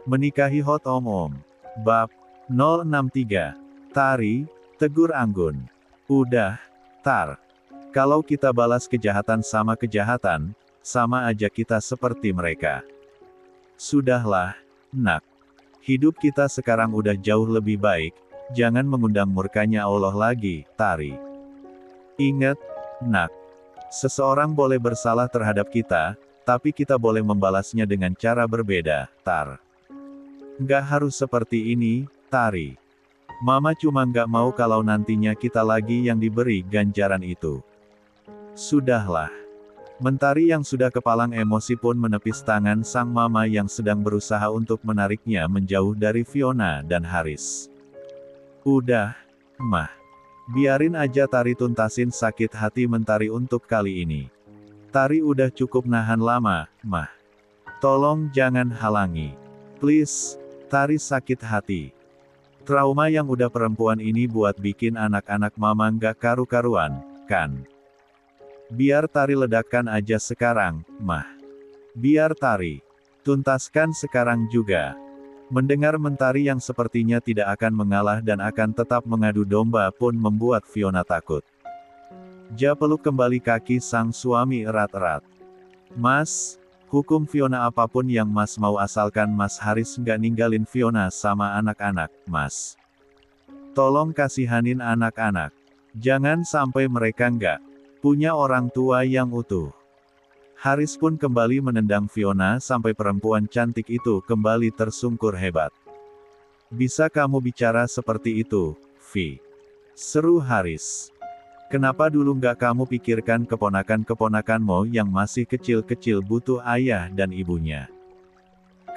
Menikahi Hot Om. Bab 063. Tari, tegur Anggun. Udah, Tar. Kalau kita balas kejahatan sama kejahatan, sama aja kita seperti mereka. Sudahlah, Nak. Hidup kita sekarang udah jauh lebih baik, jangan mengundang murkanya Allah lagi, Tari. Ingat, Nak. Seseorang boleh bersalah terhadap kita, tapi kita boleh membalasnya dengan cara berbeda, Tar. Nggak harus seperti ini, Tari. Mama cuma nggak mau kalau nantinya kita lagi yang diberi ganjaran itu. Sudahlah. Mentari yang sudah kepalang emosi pun menepis tangan sang mama yang sedang berusaha untuk menariknya menjauh dari Fiona dan Haris. Udah, Mah. Biarin aja Tari tuntasin sakit hati Mentari untuk kali ini. Tari udah cukup nahan lama, Mah. Tolong jangan halangi. Please, Tari sakit hati. Trauma yang udah perempuan ini buat bikin anak-anak mama nggak karu-karuan, kan? Biar Tari ledakkan aja sekarang, Mah. Biar Tari tuntaskan sekarang juga. Mendengar Mentari yang sepertinya tidak akan mengalah dan akan tetap mengadu domba pun membuat Fiona takut. Ja peluk kembali kaki sang suami erat-erat. Mas, hukum Fiona apapun yang Mas mau asalkan Mas Haris nggak ninggalin Fiona sama anak-anak, Mas. Tolong kasihanin anak-anak. Jangan sampai mereka nggak punya orang tua yang utuh. Haris pun kembali menendang Fiona sampai perempuan cantik itu kembali tersungkur hebat. Bisa kamu bicara seperti itu, Vi? Seru Haris. Kenapa dulu nggak kamu pikirkan keponakan-keponakanmu yang masih kecil-kecil butuh ayah dan ibunya?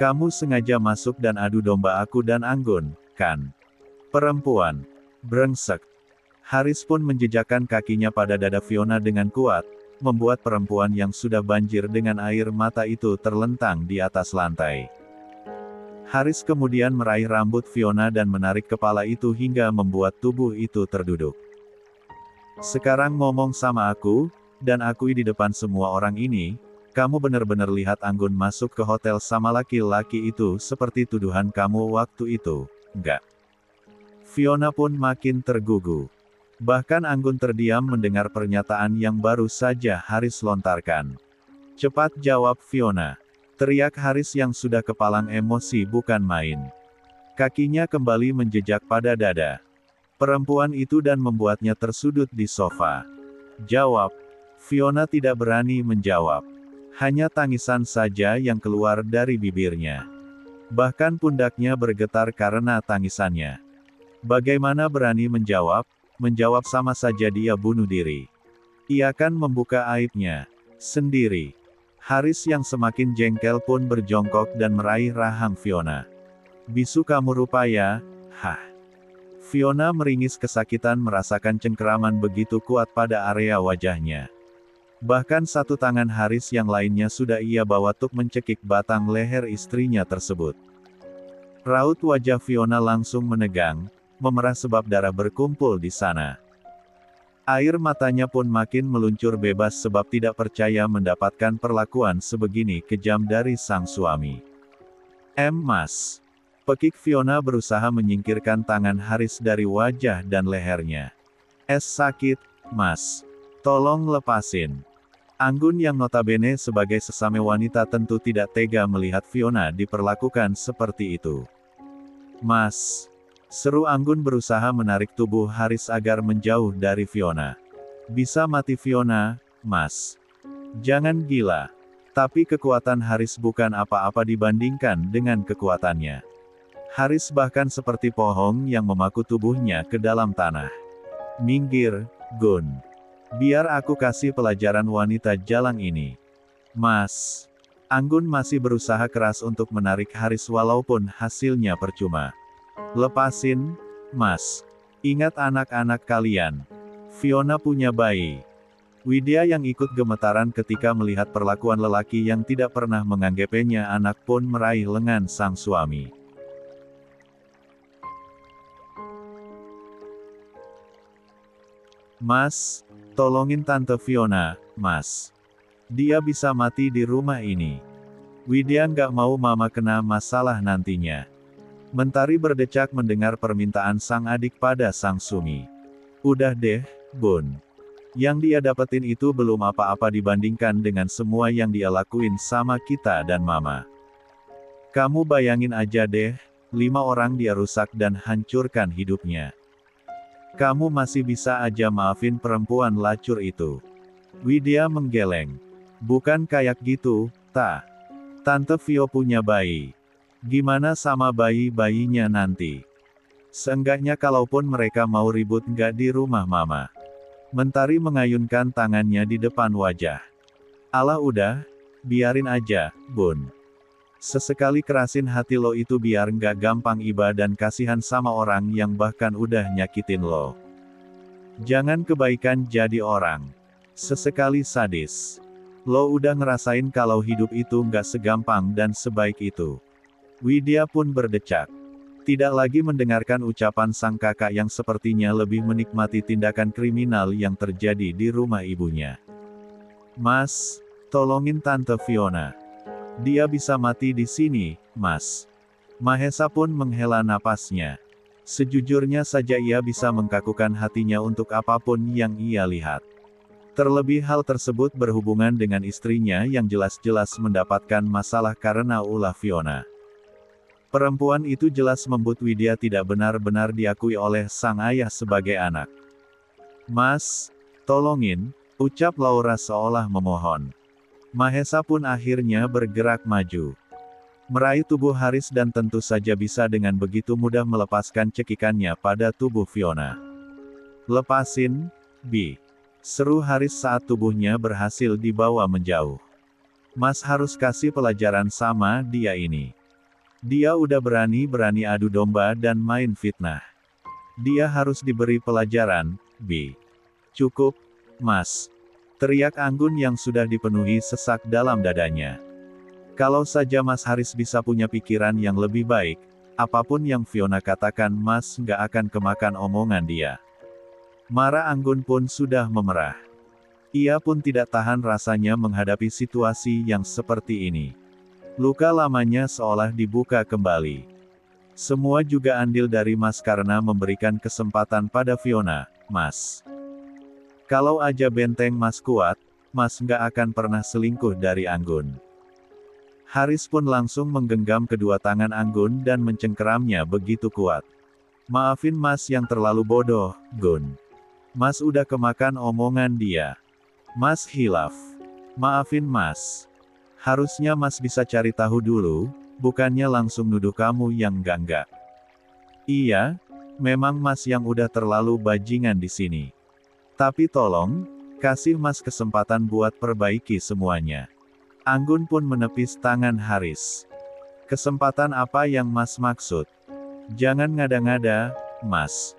Kamu sengaja masuk dan adu domba aku dan Anggun, kan? Perempuan brengsek. Haris pun menjejakkan kakinya pada dada Fiona dengan kuat, membuat perempuan yang sudah banjir dengan air mata itu terlentang di atas lantai. Haris kemudian meraih rambut Fiona dan menarik kepala itu hingga membuat tubuh itu terduduk. Sekarang ngomong sama aku, dan akui di depan semua orang ini, kamu benar-benar lihat Anggun masuk ke hotel sama laki-laki itu seperti tuduhan kamu waktu itu, enggak? Fiona pun makin tergugu. Bahkan Anggun terdiam mendengar pernyataan yang baru saja Haris lontarkan. Cepat jawab Fiona. Teriak Haris yang sudah kepalang emosi bukan main. Kakinya kembali menjejak pada dada perempuan itu dan membuatnya tersudut di sofa. Jawab. Fiona tidak berani menjawab. Hanya tangisan saja yang keluar dari bibirnya. Bahkan pundaknya bergetar karena tangisannya. Bagaimana berani menjawab? Menjawab sama saja dia bunuh diri. Ia akan membuka aibnya sendiri. Haris yang semakin jengkel pun berjongkok dan meraih rahang Fiona. Bisu kamu rupanya, hah. Fiona meringis kesakitan merasakan cengkeraman begitu kuat pada area wajahnya. Bahkan satu tangan Haris yang lainnya sudah ia bawa untuk mencekik batang leher istrinya tersebut. Raut wajah Fiona langsung menegang, memerah sebab darah berkumpul di sana. Air matanya pun makin meluncur bebas sebab tidak percaya mendapatkan perlakuan sebegini kejam dari sang suami. Mas. Pekik Fiona berusaha menyingkirkan tangan Haris dari wajah dan lehernya. Sakit, Mas. Tolong lepasin. Anggun yang notabene sebagai sesame wanita tentu tidak tega melihat Fiona diperlakukan seperti itu. Mas. Seru Anggun berusaha menarik tubuh Haris agar menjauh dari Fiona. Bisa mati Fiona, Mas. Jangan gila. Tapi kekuatan Haris bukan apa-apa dibandingkan dengan kekuatannya. Haris bahkan seperti pohon yang memaku tubuhnya ke dalam tanah. Minggir, Gun. Biar aku kasih pelajaran wanita jalang ini. Mas. Anggun masih berusaha keras untuk menarik Haris walaupun hasilnya percuma. Lepasin, Mas. Ingat anak-anak kalian. Fiona punya bayi. Widya yang ikut gemetaran ketika melihat perlakuan lelaki yang tidak pernah menganggapnya anak pun meraih lengan sang suami. Mas, tolongin Tante Fiona, Mas. Dia bisa mati di rumah ini. Widya nggak mau mama kena masalah nantinya. Mentari berdecak mendengar permintaan sang adik pada sang Sumi. Udah deh, Bun. Yang dia dapetin itu belum apa-apa dibandingkan dengan semua yang dia lakuin sama kita dan mama. Kamu bayangin aja deh, 5 orang dia rusak dan hancurkan hidupnya. Kamu masih bisa aja maafin perempuan lacur itu. Widya menggeleng. Bukan kayak gitu, Ta. Tante Vio punya bayi. Gimana sama bayi-bayinya nanti? Seenggaknya kalaupun mereka mau ribut nggak di rumah mama. Mentari mengayunkan tangannya di depan wajah. Alah udah, biarin aja, Bun. Sesekali kerasin hati lo itu biar nggak gampang iba dan kasihan sama orang yang bahkan udah nyakitin lo. Jangan kebaikan jadi orang. Sesekali sadis. Lo udah ngerasain kalau hidup itu nggak segampang dan sebaik itu. Widya pun berdecak. Tidak lagi mendengarkan ucapan sang kakak yang sepertinya lebih menikmati tindakan kriminal yang terjadi di rumah ibunya. Mas, tolongin Tante Fiona. Dia bisa mati di sini, Mas. Mahesa pun menghela napasnya. Sejujurnya saja ia bisa mengkakukan hatinya untuk apapun yang ia lihat. Terlebih hal tersebut berhubungan dengan istrinya yang jelas-jelas mendapatkan masalah karena ulah Fiona. Perempuan itu jelas membuat Widya tidak benar-benar diakui oleh sang ayah sebagai anak. Mas, tolongin, ucap Laura seolah memohon. Mahesa pun akhirnya bergerak maju. Meraih tubuh Haris dan tentu saja bisa dengan begitu mudah melepaskan cekikannya pada tubuh Fiona. Lepasin, Bi. Seru Haris saat tubuhnya berhasil dibawa menjauh. Mas harus kasih pelajaran sama dia ini. Dia udah berani-berani adu domba dan main fitnah. Dia harus diberi pelajaran, Bi. Cukup, Mas. Teriak Anggun yang sudah dipenuhi sesak dalam dadanya. Kalau saja Mas Haris bisa punya pikiran yang lebih baik, apapun yang Fiona katakan Mas nggak akan kemakan omongan dia. Mara Anggun pun sudah memerah. Ia pun tidak tahan rasanya menghadapi situasi yang seperti ini. Luka lamanya seolah dibuka kembali. Semua juga andil dari Mas karena memberikan kesempatan pada Fiona, Mas. Kalau aja benteng Mas kuat, Mas nggak akan pernah selingkuh dari Anggun. Haris pun langsung menggenggam kedua tangan Anggun dan mencengkeramnya begitu kuat. Maafin Mas yang terlalu bodoh, Gun. Mas udah kemakan omongan dia. Mas hilaf. Maafin Mas. Harusnya Mas bisa cari tahu dulu, bukannya langsung nuduh kamu yang enggak-enggak. Iya, memang Mas yang udah terlalu bajingan di sini. Tapi tolong, kasih Mas kesempatan buat perbaiki semuanya. Anggun pun menepis tangan Haris. Kesempatan apa yang Mas maksud? Jangan ngada-ngada, Mas.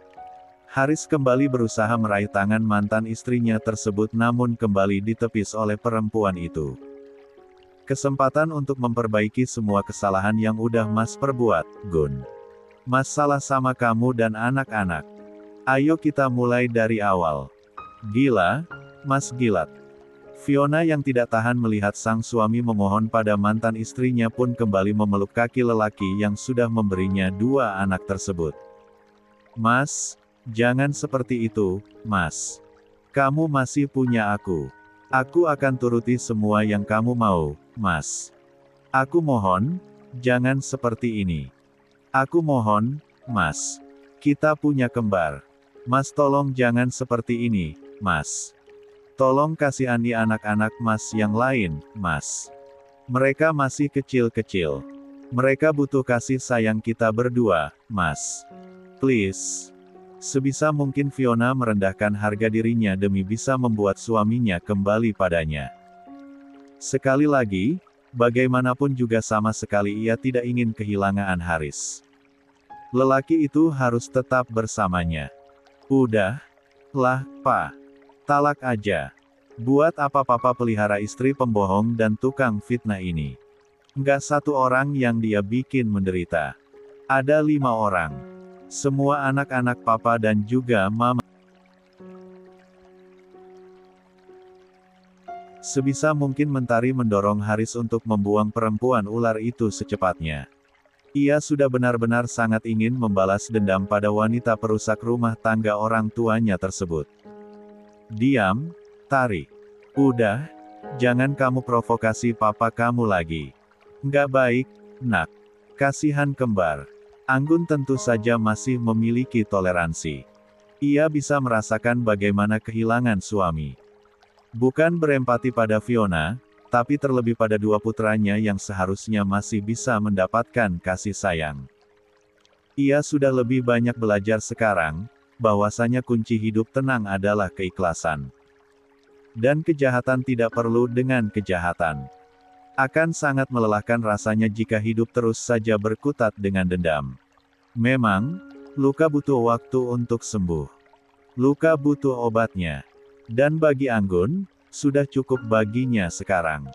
Haris kembali berusaha meraih tangan mantan istrinya tersebut namun kembali ditepis oleh perempuan itu. Kesempatan untuk memperbaiki semua kesalahan yang udah Mas perbuat, Gun. Mas salah sama kamu dan anak-anak. Ayo kita mulai dari awal. Gila, Mas Gilat. Fiona yang tidak tahan melihat sang suami memohon pada mantan istrinya pun kembali memeluk kaki lelaki yang sudah memberinya 2 anak tersebut. Mas, jangan seperti itu, Mas. Kamu masih punya aku. Aku akan turuti semua yang kamu mau, Mas. Aku mohon, jangan seperti ini. Aku mohon, Mas. Kita punya kembar. Mas tolong jangan seperti ini, Mas. Tolong kasihani anak-anak Mas yang lain, Mas. Mereka masih kecil-kecil. Mereka butuh kasih sayang kita berdua, Mas. Please. Sebisa mungkin Fiona merendahkan harga dirinya demi bisa membuat suaminya kembali padanya. Sekali lagi, bagaimanapun juga sama sekali ia tidak ingin kehilangan Haris. Lelaki itu harus tetap bersamanya. Udah lah, Pak. Talak aja. Buat apa Papa pelihara istri pembohong dan tukang fitnah ini? Nggak satu orang yang dia bikin menderita. Ada 5 orang. Semua anak-anak Papa dan juga Mama. Sebisa mungkin Mentari mendorong Haris untuk membuang perempuan ular itu secepatnya. Ia sudah benar-benar sangat ingin membalas dendam pada wanita perusak rumah tangga orang tuanya tersebut. Diam, Tari. Udah, jangan kamu provokasi papa kamu lagi. Nggak baik, nak. Kasihan kembar. Anggun tentu saja masih memiliki toleransi. Ia bisa merasakan bagaimana kehilangan suami. Bukan berempati pada Fiona, tapi terlebih pada dua putranya yang seharusnya masih bisa mendapatkan kasih sayang. Ia sudah lebih banyak belajar sekarang, bahwasanya kunci hidup tenang adalah keikhlasan. Dan kejahatan tidak perlu dengan kejahatan. Akan sangat melelahkan rasanya jika hidup terus saja berkutat dengan dendam. Memang, luka butuh waktu untuk sembuh. Luka butuh obatnya. Dan bagi Anggun, sudah cukup baginya sekarang.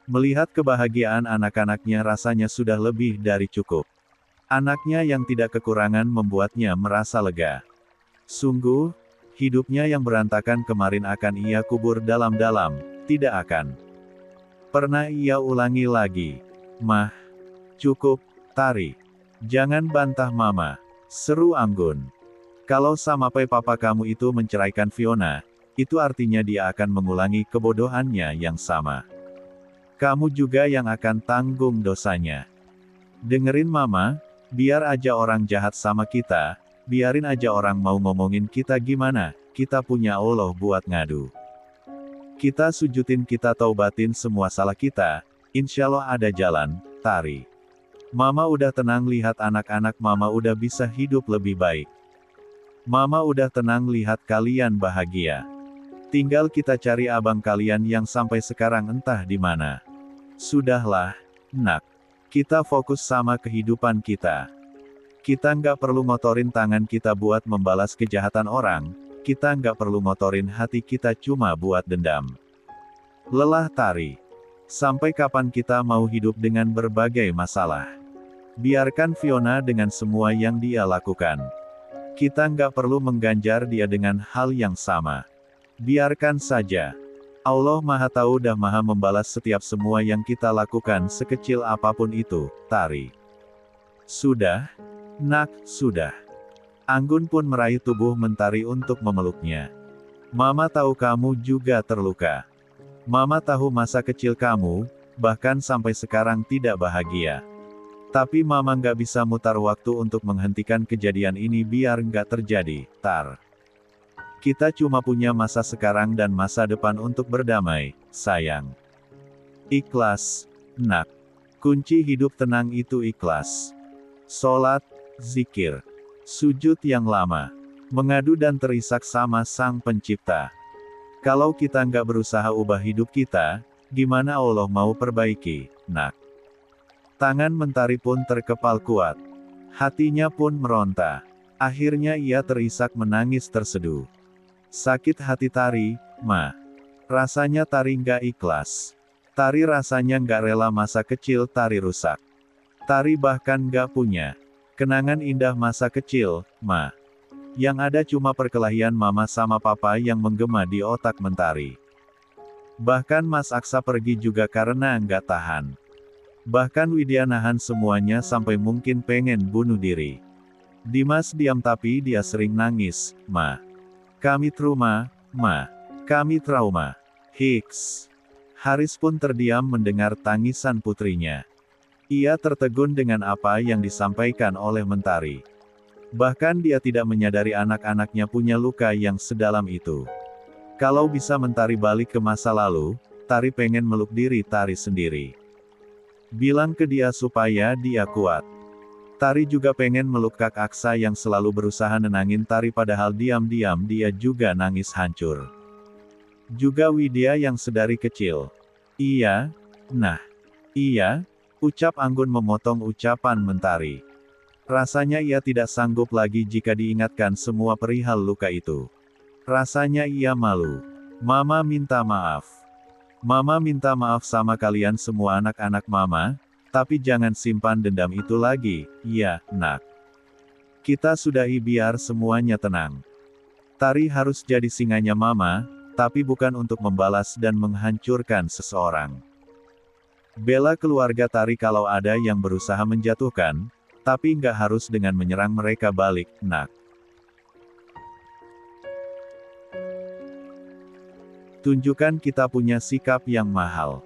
Melihat kebahagiaan anak-anaknya rasanya sudah lebih dari cukup. Anaknya yang tidak kekurangan membuatnya merasa lega. Sungguh, hidupnya yang berantakan kemarin akan ia kubur dalam-dalam, tidak akan pernah ia ulangi lagi. Mah, cukup, Tari. Jangan bantah mama, seru Anggun. Kalau sampai papa kamu itu menceraikan Fiona, itu artinya dia akan mengulangi kebodohannya yang sama. Kamu juga yang akan tanggung dosanya. Dengerin mama, biar aja orang jahat sama kita, biarin aja orang mau ngomongin kita gimana, kita punya Allah buat ngadu. Kita sujudin, kita taubatin semua salah kita, insya Allah ada jalan, Tari. Mama udah tenang lihat anak-anak, mama udah bisa hidup lebih baik. Mama udah tenang lihat kalian bahagia. Tinggal kita cari abang kalian yang sampai sekarang entah di mana. Sudahlah, nak. Kita fokus sama kehidupan kita. Kita nggak perlu ngotorin tangan kita buat membalas kejahatan orang, kita nggak perlu ngotorin hati kita cuma buat dendam. Lelah Tari. Sampai kapan kita mau hidup dengan berbagai masalah? Biarkan Fiona dengan semua yang dia lakukan. Kita nggak perlu mengganjar dia dengan hal yang sama. Biarkan saja. Allah Maha Tahu dan Maha membalas setiap semua yang kita lakukan sekecil apapun itu, Tari. Sudah, nak, sudah. Anggun pun meraih tubuh Mentari untuk memeluknya. Mama tahu kamu juga terluka. Mama tahu masa kecil kamu, bahkan sampai sekarang tidak bahagia. Tapi mama nggak bisa mutar waktu untuk menghentikan kejadian ini biar nggak terjadi, Tar. Kita cuma punya masa sekarang dan masa depan untuk berdamai, sayang. Ikhlas, nak. Kunci hidup tenang itu ikhlas. Sholat, zikir, sujud yang lama, mengadu dan terisak sama Sang Pencipta. Kalau kita nggak berusaha ubah hidup kita, gimana Allah mau perbaiki, nak? Tangan Mentari pun terkepal kuat. Hatinya pun meronta. Akhirnya ia terisak menangis terseduh. Sakit hati Tari, Ma. Rasanya Tari nggak ikhlas. Tari rasanya nggak rela masa kecil Tari rusak. Tari bahkan nggak punya kenangan indah masa kecil, Ma. Yang ada cuma perkelahian mama sama papa yang menggema di otak Mentari. Bahkan Mas Aksa pergi juga karena nggak tahan. Bahkan Widya nahan semuanya sampai mungkin pengen bunuh diri. Dimas diam tapi dia sering nangis, Ma. Kami trauma, Ma. Kami trauma. Hiks. Haris pun terdiam mendengar tangisan putrinya. Ia tertegun dengan apa yang disampaikan oleh Mentari. Bahkan dia tidak menyadari anak-anaknya punya luka yang sedalam itu. Kalau bisa Mentari balik ke masa lalu, Tari pengen meluk diri Tari sendiri. Bilang ke dia supaya dia kuat. Tari juga pengen meluk Kak Aksa yang selalu berusaha nenangin Tari padahal diam-diam dia juga nangis hancur. Juga Widya yang sedari kecil. Iya, nah. Iya, ucap Anggun memotong ucapan Mentari. Rasanya ia tidak sanggup lagi jika diingatkan semua perihal luka itu. Rasanya ia malu. Mama minta maaf. Mama minta maaf sama kalian semua anak-anak mama, tapi jangan simpan dendam itu lagi, ya, nak. Kita sudahi biar semuanya tenang. Tari harus jadi singanya mama, tapi bukan untuk membalas dan menghancurkan seseorang. Bela keluarga Tari kalau ada yang berusaha menjatuhkan, tapi nggak harus dengan menyerang mereka balik, nak. Tunjukkan kita punya sikap yang mahal.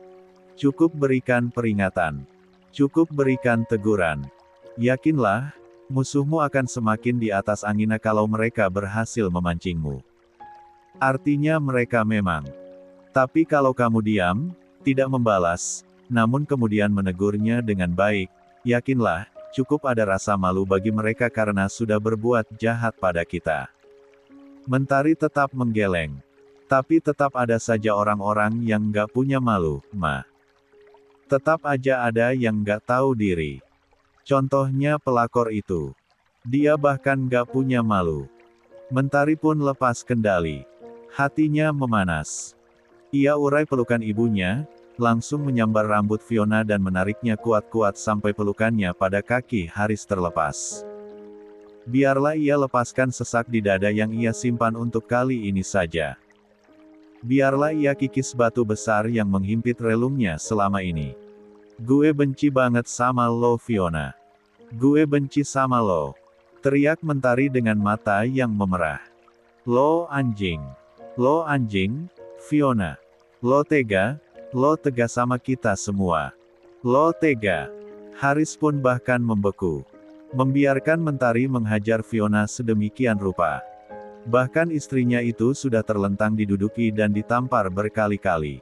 Cukup berikan peringatan. Cukup berikan teguran. Yakinlah, musuhmu akan semakin di atas angin kalau mereka berhasil memancingmu. Artinya mereka memang. Tapi kalau kamu diam, tidak membalas, namun kemudian menegurnya dengan baik, yakinlah, cukup ada rasa malu bagi mereka karena sudah berbuat jahat pada kita. Mentari tetap menggeleng. Tapi tetap ada saja orang-orang yang nggak punya malu, Ma. Tetap aja ada yang nggak tahu diri. Contohnya pelakor itu. Dia bahkan nggak punya malu. Mentari pun lepas kendali. Hatinya memanas. Ia urai pelukan ibunya, langsung menyambar rambut Fiona dan menariknya kuat-kuat sampai pelukannya pada kaki Haris terlepas. Biarlah ia lepaskan sesak di dada yang ia simpan untuk kali ini saja. Biarlah ia kikis batu besar yang menghimpit relungnya selama ini. Gue benci banget sama lo, Fiona. Gue benci sama lo. Teriak Mentari dengan mata yang memerah. Lo anjing. Lo anjing, Fiona. Lo tega sama kita semua. Lo tega. Haris pun bahkan membeku. Membiarkan Mentari menghajar Fiona sedemikian rupa. Bahkan istrinya itu sudah terlentang diduduki dan ditampar berkali-kali.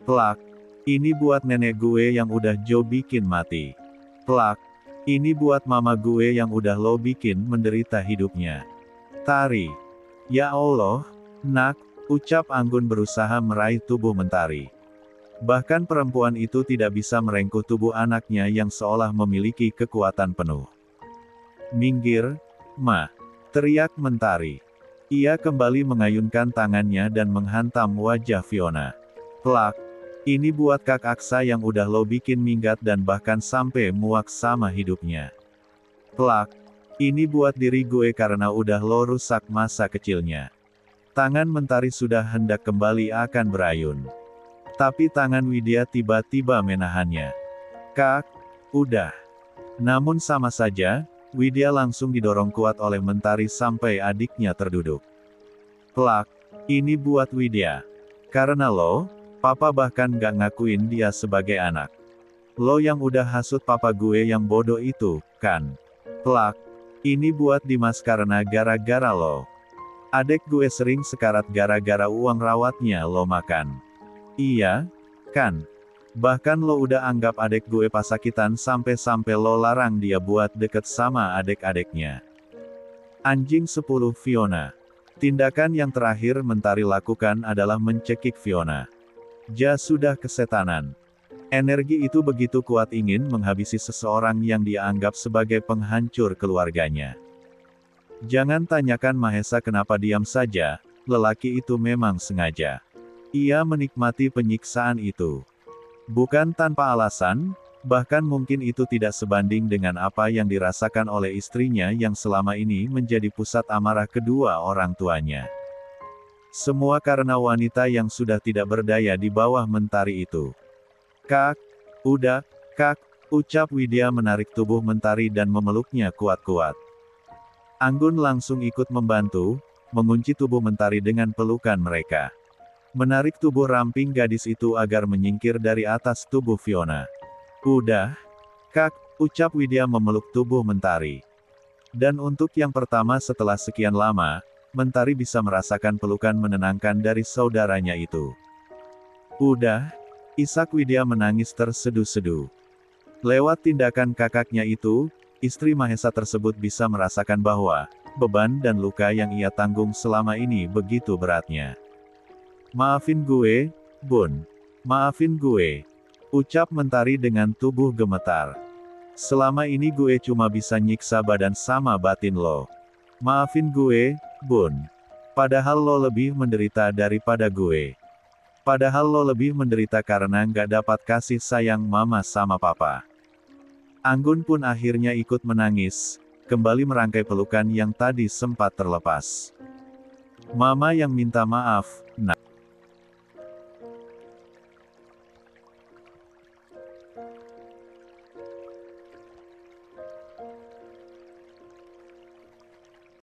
Plak. Ini buat nenek gue yang udah Jo bikin mati. Plak. Ini buat mama gue yang udah lo bikin menderita hidupnya. Tari. Ya Allah, nak, ucap Anggun berusaha meraih tubuh Mentari. Bahkan perempuan itu tidak bisa merengkuh tubuh anaknya yang seolah memiliki kekuatan penuh. Minggir, Ma. Teriak Mentari. Ia kembali mengayunkan tangannya dan menghantam wajah Fiona. Plak. Ini buat Kak Aksa yang udah lo bikin minggat dan bahkan sampai muak sama hidupnya. Plak. Ini buat diri gue karena udah lo rusak masa kecilnya. Tangan Mentari sudah hendak kembali akan berayun. Tapi tangan Widya tiba-tiba menahannya. Kak, udah. Namun sama saja, Widya langsung didorong kuat oleh Mentari sampai adiknya terduduk. Plak. Ini buat Widya. Karena lo, Papa bahkan gak ngakuin dia sebagai anak. Lo yang udah hasut papa gue yang bodoh itu, kan? Plak. Ini buat Dimas karena gara-gara lo. Adek gue sering sekarat gara-gara uang rawatnya lo makan. Iya, kan? Bahkan lo udah anggap adek gue pasakitan sampai-sampai lo larang dia buat deket sama adek-adeknya. Anjing 10 Fiona. Tindakan yang terakhir Mentari lakukan adalah mencekik Fiona. Ja sudah kesetanan. Energi itu begitu kuat ingin menghabisi seseorang yang dia anggap sebagai penghancur keluarganya. Jangan tanyakan Mahesa kenapa diam saja, lelaki itu memang sengaja. Ia menikmati penyiksaan itu. Bukan tanpa alasan, bahkan mungkin itu tidak sebanding dengan apa yang dirasakan oleh istrinya yang selama ini menjadi pusat amarah kedua orang tuanya. Semua karena wanita yang sudah tidak berdaya di bawah Mentari itu. Kak, udah, Kak, ucap Widya menarik tubuh Mentari dan memeluknya kuat-kuat. Anggun langsung ikut membantu, mengunci tubuh Mentari dengan pelukan mereka. Menarik tubuh ramping gadis itu agar menyingkir dari atas tubuh Fiona. Udah, Kak, ucap Widya memeluk tubuh Mentari. Dan untuk yang pertama setelah sekian lama, Mentari bisa merasakan pelukan menenangkan dari saudaranya itu. Udah, isak Widya menangis terseduh-seduh. Lewat tindakan kakaknya itu, istri Mahesa tersebut bisa merasakan bahwa beban dan luka yang ia tanggung selama ini begitu beratnya. Maafin gue, Bun. Maafin gue. Ucap Mentari dengan tubuh gemetar. Selama ini gue cuma bisa nyiksa badan sama batin lo. Maafin gue, Bun. Padahal lo lebih menderita daripada gue. Padahal lo lebih menderita karena nggak dapat kasih sayang mama sama papa. Anggun pun akhirnya ikut menangis, kembali merangkai pelukan yang tadi sempat terlepas. Mama yang minta maaf, Nak.